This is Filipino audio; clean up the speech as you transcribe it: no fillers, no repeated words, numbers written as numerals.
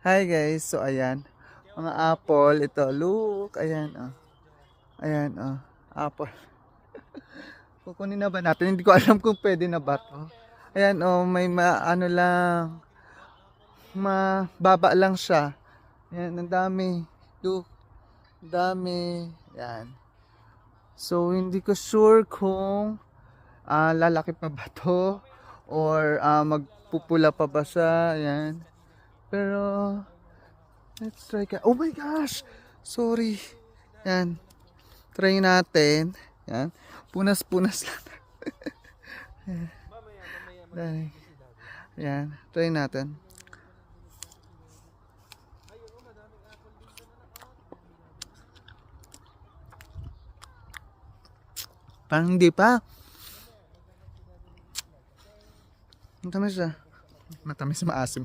Hi guys, so ayan, mga apple, ito, look, ayan, ayan, apple. Kukunin na ba natin? Hindi ko alam kung pwede na ba to. Ayan, may ano lang, mababa lang siya. Ayan, ang dami, look, ang dami, ayan. So, hindi ko sure kung lalaki pa ba to or magpupula pa ba siya, ayan. Pero, let's try ka. Oh my gosh! Sorry. Yan. Try natin. Yan. Punas-punas lang. Yan. Yan. Try natin. Parang hindi pa. Matamis siya. Matamis, maasim.